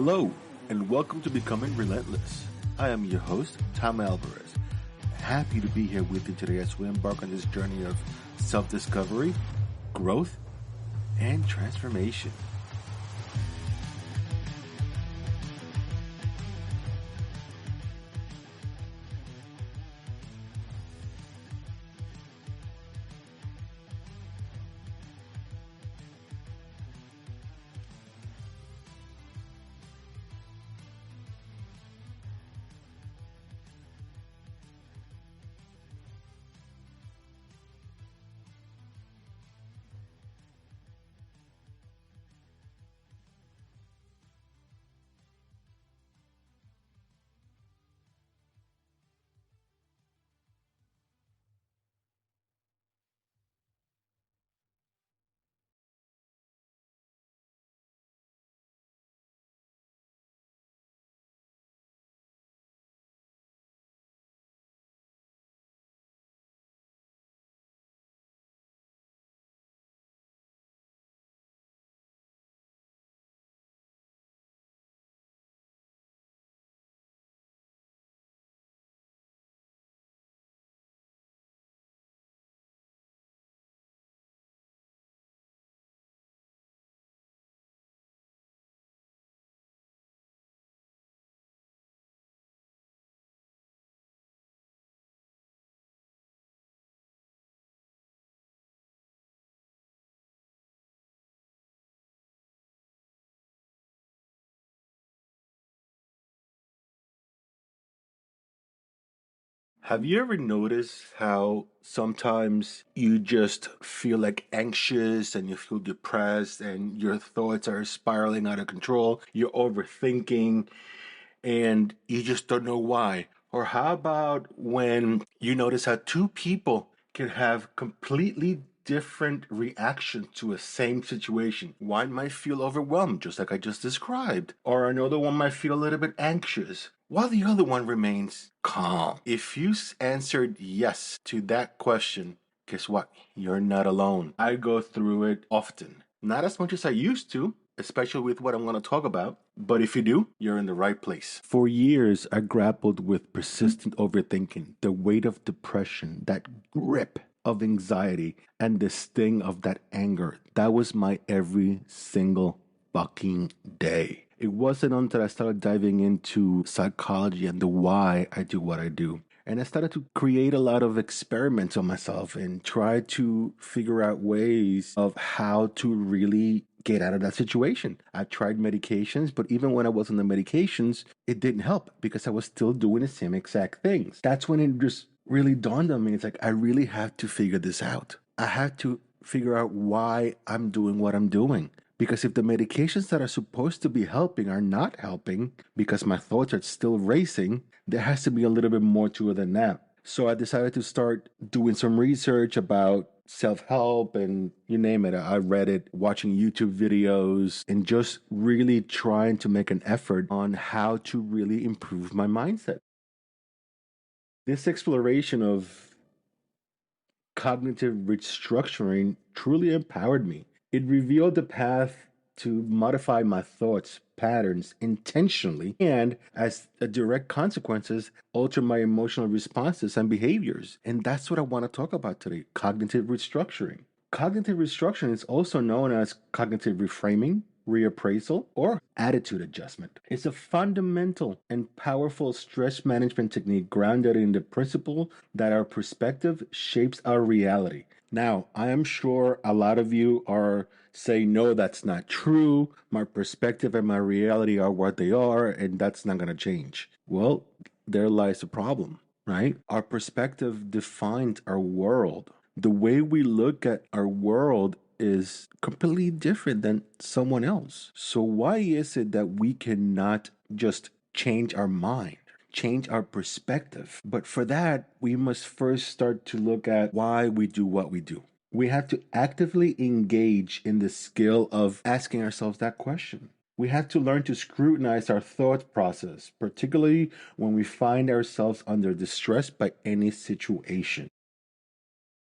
Hello, and welcome to Becoming Relentless. I am your host, Tom Alvarez. Happy to be here with you today as we embark on this journey of self-discovery, growth, and transformation. Have you ever noticed how sometimes you just feel like anxious and you feel depressed and your thoughts are spiraling out of control? You're overthinking and you just don't know why. Or how about when you notice how two people can have completely different reactions to a same situation? One might feel overwhelmed, just like I just described, or another one might feel a little bit anxious, while the other one remains calm. If you answered yes to that question, guess what? You're not alone. I go through it often. Not as much as I used to, especially with what I'm going to talk about. But if you do, you're in the right place. For years, I grappled with persistent overthinking, the weight of depression, that grip of anxiety, and the sting of that anger. That was my every single fucking day. It wasn't until I started diving into psychology and the why I do what I do. And I started to create a lot of experiments on myself and try to figure out ways of how to really get out of that situation. I tried medications, but even when I was on the medications, it didn't help because I was still doing the same exact things. That's when it just really dawned on me. It's like, I really have to figure this out. I have to figure out why I'm doing what I'm doing. Because if the medications that are supposed to be helping are not helping because my thoughts are still racing, there has to be a little bit more to it than that. So I decided to start doing some research about self-help and you name it. I read it, watching YouTube videos, and just really trying to make an effort on how to really improve my mindset. This exploration of cognitive restructuring truly empowered me. It revealed the path to modify my thoughts, patterns intentionally, and as a direct consequences, alter my emotional responses and behaviors. And that's what I want to talk about today, cognitive restructuring. Cognitive restructuring is also known as cognitive reframing, reappraisal, or attitude adjustment. It's a fundamental and powerful stress management technique grounded in the principle that our perspective shapes our reality. Now, I am sure a lot of you are saying, no, that's not true. My perspective and my reality are what they are, and that's not going to change. Well, there lies the problem, right? Our perspective defines our world. The way we look at our world is completely different than someone else. So why is it that we cannot just change our mind, change our perspective? But for that, we must first start to look at why we do what we do. We have to actively engage in the skill of asking ourselves that question. We have to learn to scrutinize our thought process, particularly when we find ourselves under distress by any situation.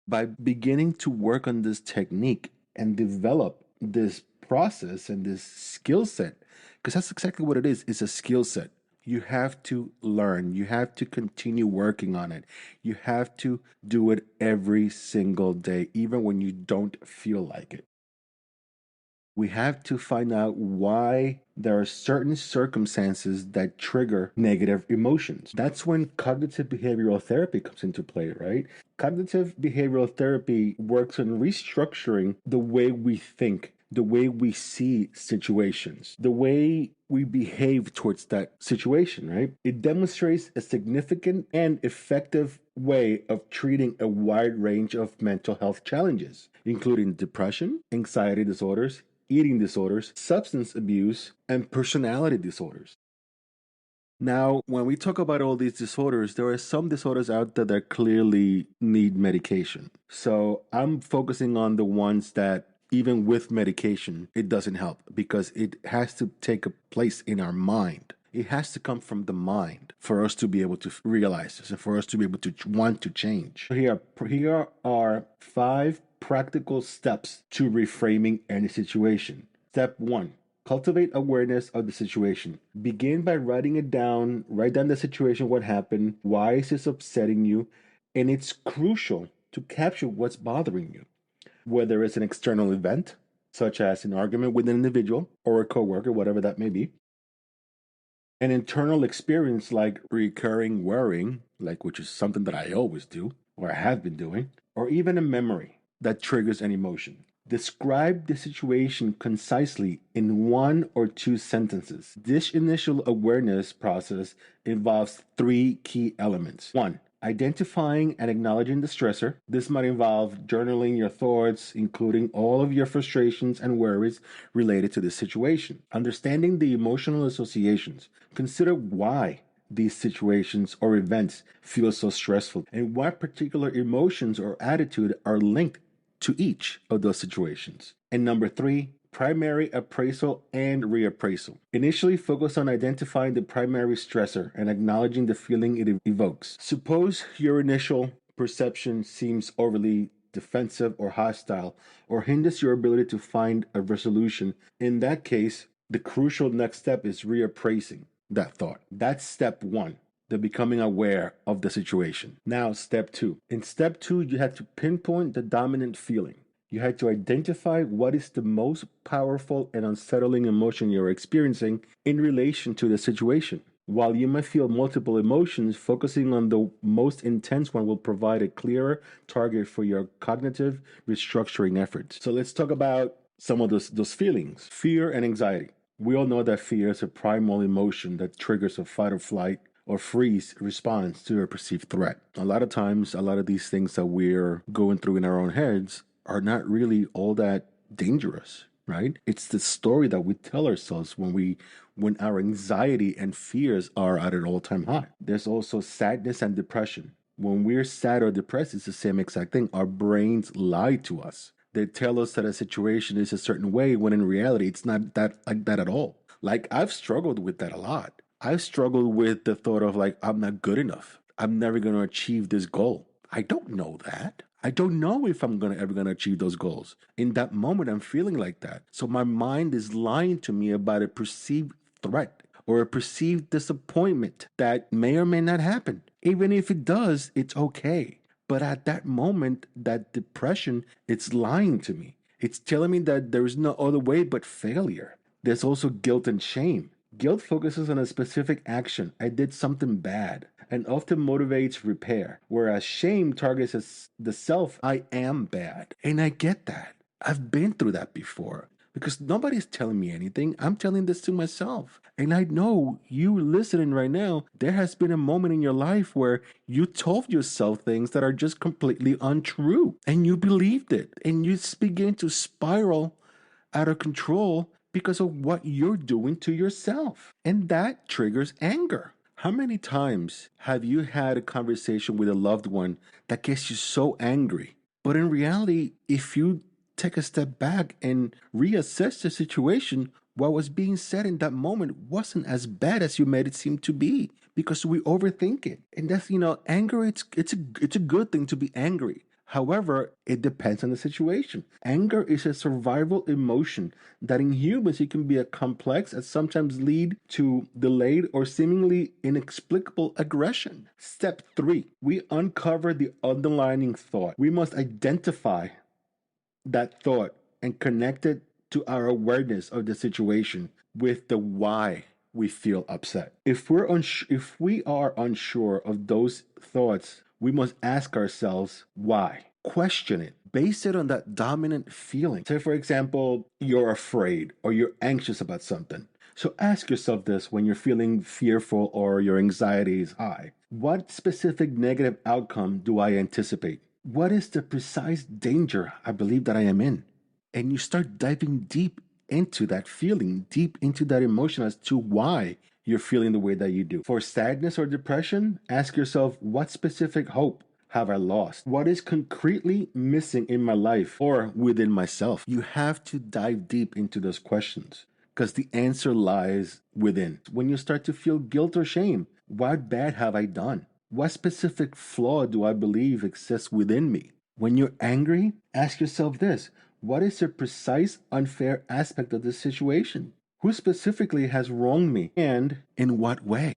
By beginning to work on this technique and develop this process and this skill set because that's exactly what it is. It's a skill set. You have to learn. You have to continue working on it. You have to do it every single day, even when you don't feel like it. We have to find out why there are certain circumstances that trigger negative emotions. That's when cognitive behavioral therapy comes into play, right? Cognitive behavioral therapy works on restructuring the way we think, the way we see situations, the way we behave towards that situation, right? It demonstrates a significant and effective way of treating a wide range of mental health challenges, including depression, anxiety disorders, eating disorders, substance abuse, and personality disorders. Now, when we talk about all these disorders, there are some disorders out there that clearly need medication. So I'm focusing on the ones that, even with medication, it doesn't help because it has to take a place in our mind. It has to come from the mind for us to be able to realize this and for us to be able to want to change. Here are 5 practical steps to reframing any situation. Step 1. Cultivate awareness of the situation. Begin by writing it down. Write down the situation, what happened, why is this upsetting you, and it's crucial to capture what's bothering you. Whether it's an external event, such as an argument with an individual or a coworker, whatever that may be, an internal experience like recurring worrying, like which is something that I always do or I have been doing, or even a memory that triggers an emotion. Describe the situation concisely in 1 or 2 sentences. This initial awareness process involves 3 key elements. 1. Identifying and acknowledging the stressor. This might involve journaling your thoughts, including all of your frustrations and worries related to this situation. Understanding the emotional associations. Consider why these situations or events feel so stressful and what particular emotions or attitude are linked to each of those situations. And number 3, primary appraisal and reappraisal. Initially focus on identifying the primary stressor and acknowledging the feeling it evokes. Suppose your initial perception seems overly defensive or hostile or hinders your ability to find a resolution. In that case, the crucial next step is reappraising that thought. That's step 1, the becoming aware of the situation. Now, step 2. In step 2, you have to pinpoint the dominant feeling. You had to identify what is the most powerful and unsettling emotion you're experiencing in relation to the situation. While you might feel multiple emotions, focusing on the most intense one will provide a clearer target for your cognitive restructuring efforts. So let's talk about some of those feelings. Fear and anxiety. We all know that fear is a primal emotion that triggers a fight or flight or freeze response to a perceived threat. A lot of times, a lot of these things that we're going through in our own heads are not really all that dangerous, right? It's the story that we tell ourselves when our anxiety and fears are at an all-time high. There's also sadness and depression. When we're sad or depressed, it's the same exact thing. Our brains lie to us. They tell us that a situation is a certain way when in reality it's not that like that at all. Like I've struggled with that a lot. I've struggled with the thought of like I'm not good enough. I'm never going to achieve this goal. I don't know that. I don't know if I'm ever gonna achieve those goals. In that moment, I'm feeling like that. So my mind is lying to me about a perceived threat or a perceived disappointment that may or may not happen. Even if it does, it's okay. But at that moment, that depression, it's lying to me. It's telling me that there is no other way but failure. There's also guilt and shame. Guilt focuses on a specific action. I did something bad and often motivates repair, whereas shame targets the self, I am bad. And I get that. I've been through that before because nobody's telling me anything. I'm telling this to myself. And I know you listening right now, there has been a moment in your life where you told yourself things that are just completely untrue and you believed it and you begin to spiral out of control because of what you're doing to yourself. And that triggers anger. How many times have you had a conversation with a loved one that gets you so angry? But in reality, if you take a step back and reassess the situation, what was being said in that moment wasn't as bad as you made it seem to be because we overthink it. And that's, anger, it's a good thing to be angry. However, it depends on the situation. Anger is a survival emotion that in humans it can be a complex and sometimes lead to delayed or seemingly inexplicable aggression. Step 3, we uncover the underlying thought. We must identify that thought and connect it to our awareness of the situation with the why we feel upset. If we are unsure of those thoughts, we must ask ourselves why. Question it. Base it on that dominant feeling. Say, for example, you're afraid or you're anxious about something. So ask yourself this when you're feeling fearful or your anxiety is high. What specific negative outcome do I anticipate? What is the precise danger I believe that I am in? And you start diving deep into that feeling, deep into that emotion as to why you're feeling the way that you do. For sadness or depression, ask yourself, what specific hope have I lost? What is concretely missing in my life or within myself? You have to dive deep into those questions because the answer lies within. When you start to feel guilt or shame, what bad have I done? What specific flaw do I believe exists within me? When you're angry, ask yourself this: what is the precise unfair aspect of this situation? Who specifically has wronged me and in what way?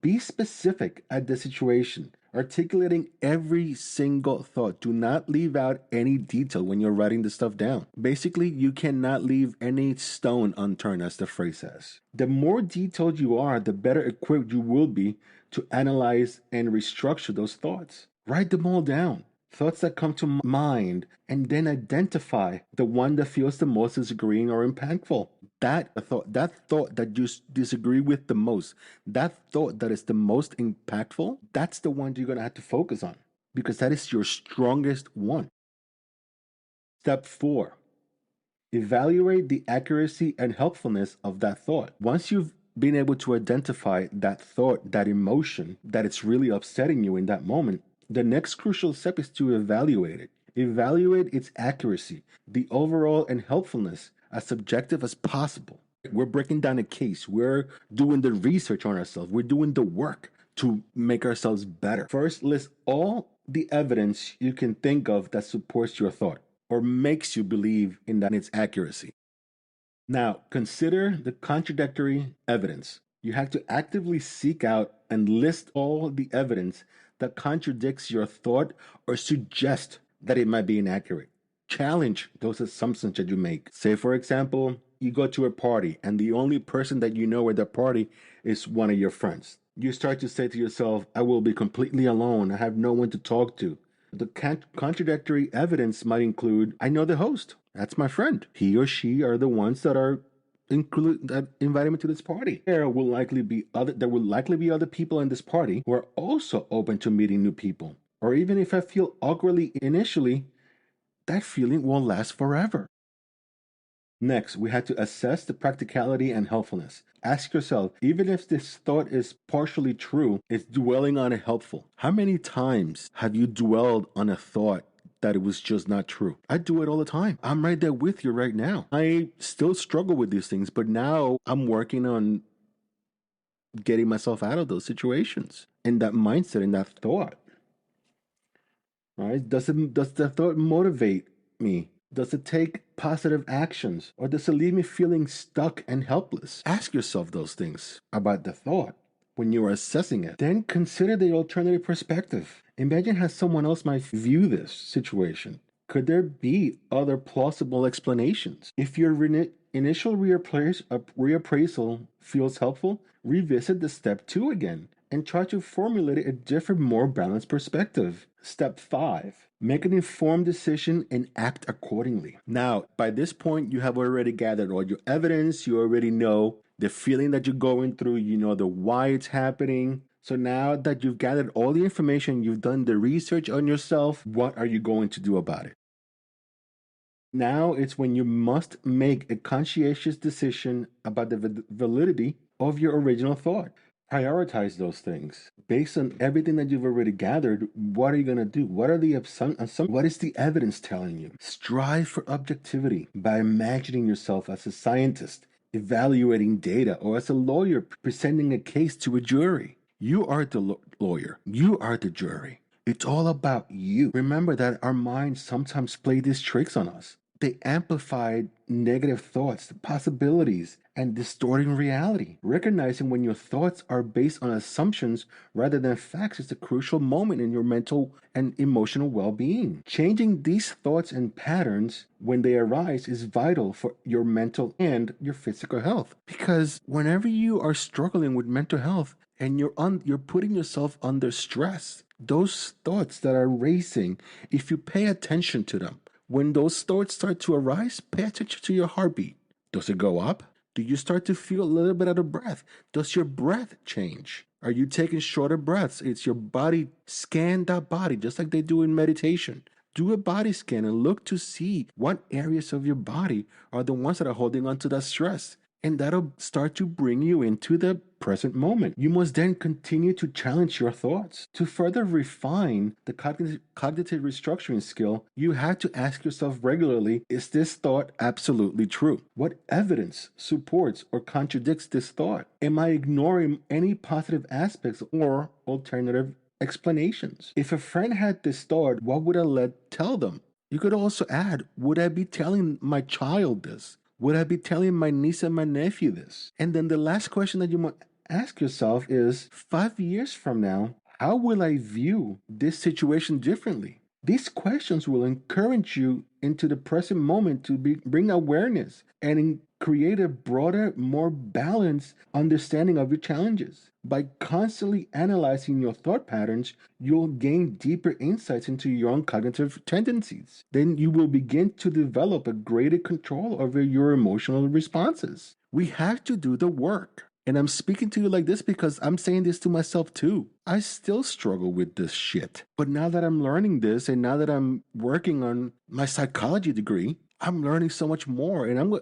Be specific at the situation, articulating every single thought. Do not leave out any detail when you're writing the stuff down. Basically, you cannot leave any stone unturned, as the phrase says. The more detailed you are, the better equipped you will be to analyze and restructure those thoughts. Write them all down. Thoughts that come to mind, and then identify the one that feels the most disagreeing or impactful. That thought that you disagree with the most, that thought that is the most impactful, that's the one you're going to have to focus on because that is your strongest one. Step 4, evaluate the accuracy and helpfulness of that thought. Once you've been able to identify that thought, that emotion, that it's really upsetting you in that moment, the next crucial step is to evaluate it. Evaluate its accuracy, the overall and helpfulness, as subjective as possible. We're breaking down a case. We're doing the research on ourselves. We're doing the work to make ourselves better. First, list all the evidence you can think of that supports your thought or makes you believe in that its accuracy. Now, consider the contradictory evidence. You have to actively seek out and list all the evidence that contradicts your thought or suggest that it might be inaccurate. Challenge those assumptions that you make. Say, for example, you go to a party and the only person that you know at the party is one of your friends. You start to say to yourself, I will be completely alone. I have no one to talk to. The contradictory evidence might include, I know the host. That's my friend. He or she are the ones that are that invited me to this party. There will likely be other people in this party who are also open to meeting new people. Or even if I feel awkwardly initially, that feeling won't last forever. Next, we had to assess the practicality and helpfulness. Ask yourself, even if this thought is partially true, is dwelling on it helpful? How many times have you dwelled on a thought that it was just not true? I do it all the time. I'm right there with you right now. I still struggle with these things, but now I'm working on getting myself out of those situations and that mindset and that thought. Right? Does the thought motivate me? Does it take positive actions? Or does it leave me feeling stuck and helpless? Ask yourself those things about the thought when you are assessing it. Then consider the alternative perspective. Imagine how someone else might view this situation. Could there be other plausible explanations? If your initial reappraisal feels helpful, revisit the step 2 again and try to formulate a different, more balanced perspective. Step 5, make an informed decision and act accordingly. Now, by this point, you have already gathered all your evidence. You already know the feeling that you're going through. You know the why it's happening. So now that you've gathered all the information, you've done the research on yourself, what are you going to do about it? Now it's when you must make a conscientious decision about the validity of your original thought. Prioritize those things based on everything that you've already gathered. What are you going to do? What are the what is the evidence telling you? Strive for objectivity by imagining yourself as a scientist evaluating data or as a lawyer presenting a case to a jury. You are the lawyer. You are the jury. It's all about you. Remember that our minds sometimes play these tricks on us. They amplify negative thoughts, possibilities, and distorting reality. Recognizing when your thoughts are based on assumptions rather than facts is a crucial moment in your mental and emotional well being. Changing these thoughts and patterns when they arise is vital for your mental and your physical health. Because whenever you are struggling with mental health, and you're putting yourself under stress, those thoughts that are racing, if you pay attention to them, when those thoughts start to arise, pay attention to your heartbeat. Does it go up? Do you start to feel a little bit out of breath? Does your breath change? Are you taking shorter breaths? It's your body. Scan that body just like they do in meditation. Do a body scan and look to see what areas of your body are the ones that are holding on to that stress. And that'll start to bring you into the present moment. You must then continue to challenge your thoughts. To further refine the cognitive restructuring skill, you have to ask yourself regularly, is this thought absolutely true? What evidence supports or contradicts this thought? Am I ignoring any positive aspects or alternative explanations? If a friend had this thought, what would I tell them? You could also add, would I be telling my child this? Would I be telling my niece and my nephew this? And then the last question that you might ask yourself is 5 years from now, how will I view this situation differently? These questions will encourage you into the present moment to bring awareness and create a broader, more balanced understanding of your challenges. By constantly analyzing your thought patterns, you'll gain deeper insights into your own cognitive tendencies. Then you will begin to develop a greater control over your emotional responses. We have to do the work. And I'm speaking to you like this because I'm saying this to myself too. I still struggle with this shit. But now that I'm learning this and now that I'm working on my psychology degree, I'm learning so much more. And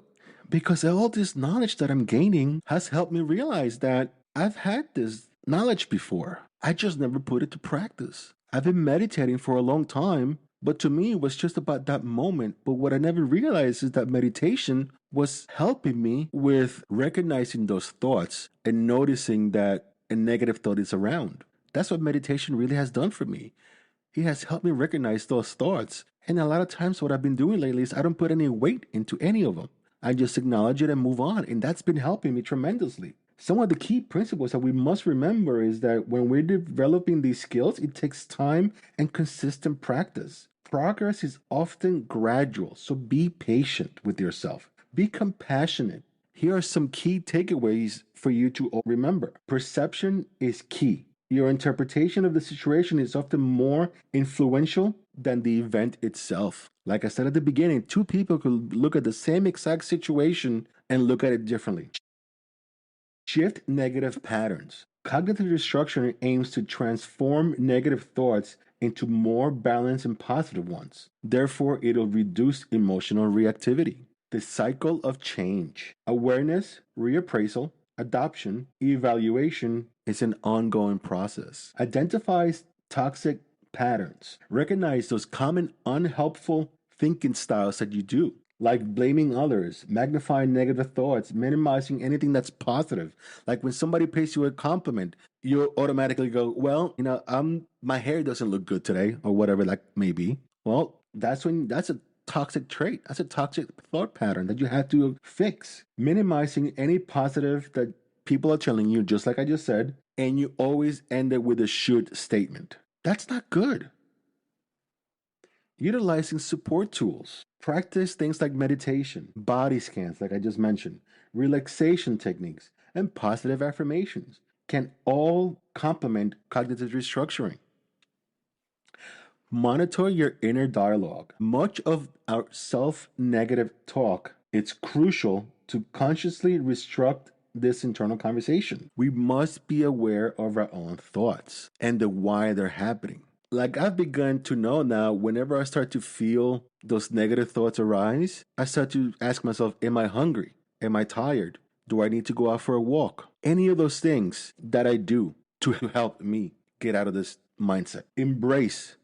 because all this knowledge that I'm gaining has helped me realize that I've had this knowledge before. I just never put it to practice. I've been meditating for a long time, but to me, it was just about that moment. But what I never realized is that meditation was helping me with recognizing those thoughts and noticing that a negative thought is around. That's what meditation really has done for me. It has helped me recognize those thoughts. And a lot of times, what I've been doing lately is I don't put any weight into any of them. I just acknowledge it and move on. And that's been helping me tremendously. Some of the key principles that we must remember is that when we're developing these skills, it takes time and consistent practice. Progress is often gradual, so be patient with yourself. Be compassionate. Here are some key takeaways for you to remember. Perception is key. Your interpretation of the situation is often more influential than the event itself. Like I said at the beginning, two people could look at the same exact situation and look at it differently. Shift negative patterns. Cognitive restructuring aims to transform negative thoughts into more balanced and positive ones. Therefore, it'll reduce emotional reactivity. The cycle of change. Awareness, reappraisal, adoption, evaluation is an ongoing process. Identifies toxic patterns. Recognize those common unhelpful thinking styles that you do, like blaming others, magnifying negative thoughts, minimizing anything that's positive. Like when somebody pays you a compliment, you automatically go, well, my hair doesn't look good today, or whatever that may be. Well, that's a toxic trait. That's a toxic thought pattern that you have to fix. Minimizing any positive that people are telling you, just like I just said, and you always end it with a should statement. That's not good. Utilizing support tools. Practice things like meditation, body scans, like I just mentioned, relaxation techniques, and positive affirmations can all complement cognitive restructuring. Monitor your inner dialogue. Much of our self-negative talk, it's crucial to consciously restruct this internal conversation. We must be aware of our own thoughts and the why they're happening. Like I've begun to know now, whenever I start to feel those negative thoughts arise, I start to ask myself, am I hungry? Am I tired? Do I need to go out for a walk? Any of those things that I do to help me get out of this mindset. Embrace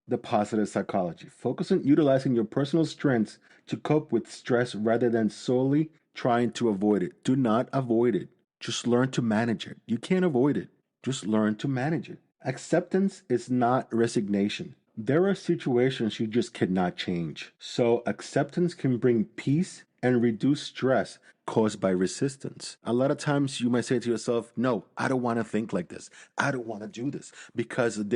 the positive psychology. Focus on utilizing your personal strengths to cope with stress rather than solely trying to avoid it. Do not avoid it. Just learn to manage it. You can't avoid it. Just learn to manage it. Acceptance is not resignation. There are situations you just cannot change. So, acceptance can bring peace and reduce stress caused by resistance. A lot of times you might say to yourself, no, I don't want to think like this. I don't want to do this, because of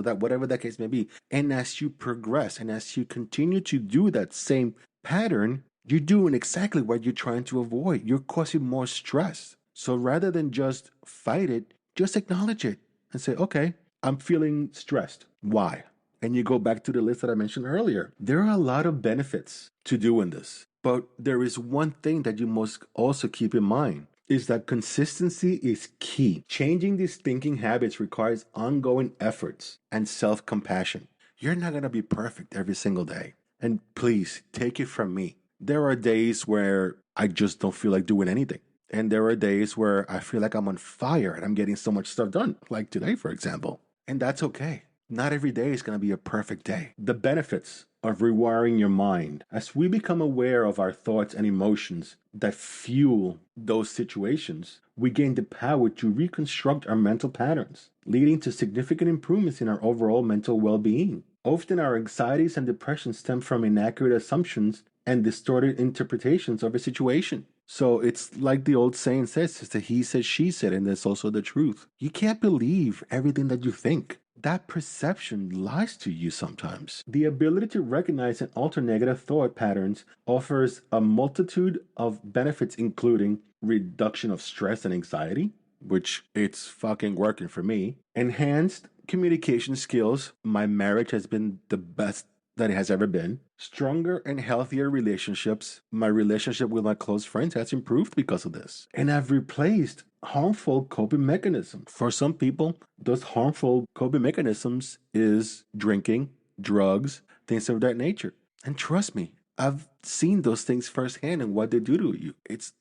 that, whatever that case may be. And as you progress and as you continue to do that same pattern, you're doing exactly what you're trying to avoid. You're causing more stress. So rather than just fight it, just acknowledge it and say, okay, I'm feeling stressed. Why? And you go back to the list that I mentioned earlier. There are a lot of benefits to doing this, but there is one thing that you must also keep in mind is that consistency is key. Changing these thinking habits requires ongoing efforts and self-compassion. You're not going to be perfect every single day. And please take it from me. There are days where I just don't feel like doing anything. And there are days where I feel like I'm on fire and I'm getting so much stuff done, like today, for example. And that's okay. Not every day is going to be a perfect day. The benefits of rewiring your mind. As we become aware of our thoughts and emotions that fuel those situations, we gain the power to reconstruct our mental patterns, leading to significant improvements in our overall mental well-being. Often our anxieties and depression stem from inaccurate assumptions and distorted interpretations of a situation. So it's like the old saying says, it's the he said, she said, and that's also the truth. You can't believe everything that you think. That perception lies to you sometimes. The ability to recognize and alter negative thought patterns offers a multitude of benefits, including reduction of stress and anxiety, which it's fucking working for me. Enhanced communication skills. My marriage has been the best that it has ever been. Stronger and healthier relationships. My relationship with my close friends has improved because of this. And I've replaced harmful coping mechanisms. For some people, those harmful coping mechanisms is drinking, drugs, things of that nature. And trust me, I've seen those things firsthand and what they do to you.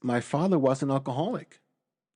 My father was an alcoholic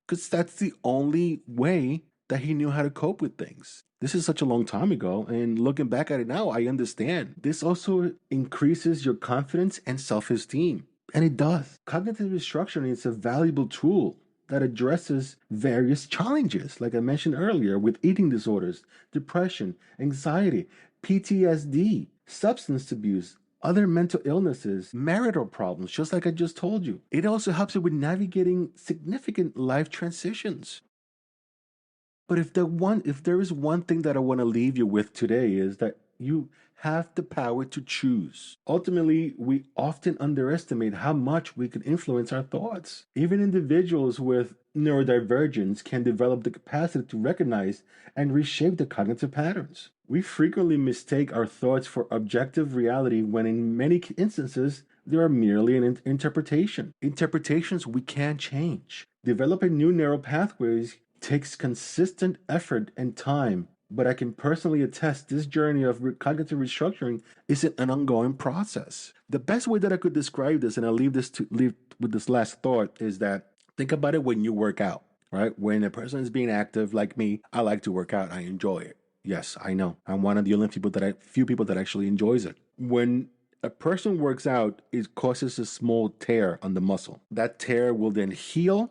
because that's the only way that he knew how to cope with things. This is such a long time ago, and looking back at it now, I understand. This also increases your confidence and self-esteem, and it does. Cognitive restructuring is a valuable tool that addresses various challenges, like I mentioned earlier, with eating disorders, depression, anxiety, PTSD, substance abuse, other mental illnesses, marital problems, just like I just told you. It also helps you with navigating significant life transitions. But if there is one thing that I want to leave you with today is that you have the power to choose. Ultimately, we often underestimate how much we can influence our thoughts. Even individuals with neurodivergence can develop the capacity to recognize and reshape the cognitive patterns. We frequently mistake our thoughts for objective reality when in many instances they are merely an interpretation. Interpretations we can't change. Developing new neural pathways takes consistent effort and time, but I can personally attest this journey of cognitive restructuring is an ongoing process. The best way that I could describe this, and I'll leave with this last thought, is that think about it when you work out, right? When a person is being active, like me, I like to work out. I enjoy it. Yes, I know. I'm one of the only few people that actually enjoys it. When a person works out, it causes a small tear on the muscle. That tear will then heal,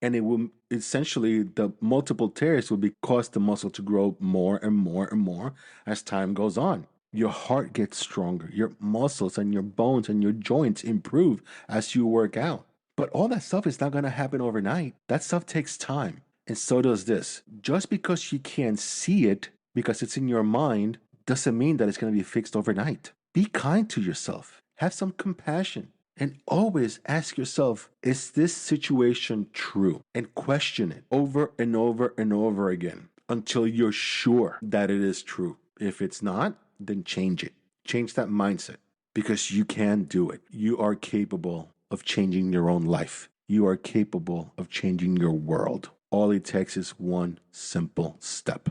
and it will essentially, the multiple tears will cause the muscle to grow more and more and more as time goes on. Your heart gets stronger, your muscles and your bones and your joints improve as you work out. But all that stuff is not going to happen overnight. That stuff takes time. And so does this. Just because you can't see it because it's in your mind doesn't mean that it's going to be fixed overnight. Be kind to yourself. Have some compassion. And always ask yourself, is this situation true? And question it over and over and over again until you're sure that it is true. If it's not, then change it. Change that mindset because you can do it. You are capable of changing your own life. You are capable of changing your world. All it takes is one simple step.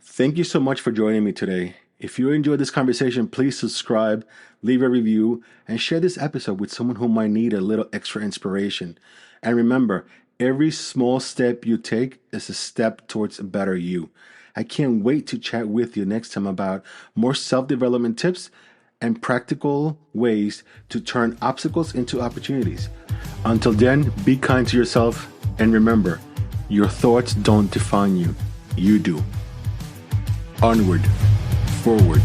Thank you so much for joining me today. If you enjoyed this conversation, please subscribe, leave a review, and share this episode with someone who might need a little extra inspiration. And remember, every small step you take is a step towards a better you. I can't wait to chat with you next time about more self-development tips and practical ways to turn obstacles into opportunities. Until then, be kind to yourself, and remember, your thoughts don't define you. you do. Onward, forward,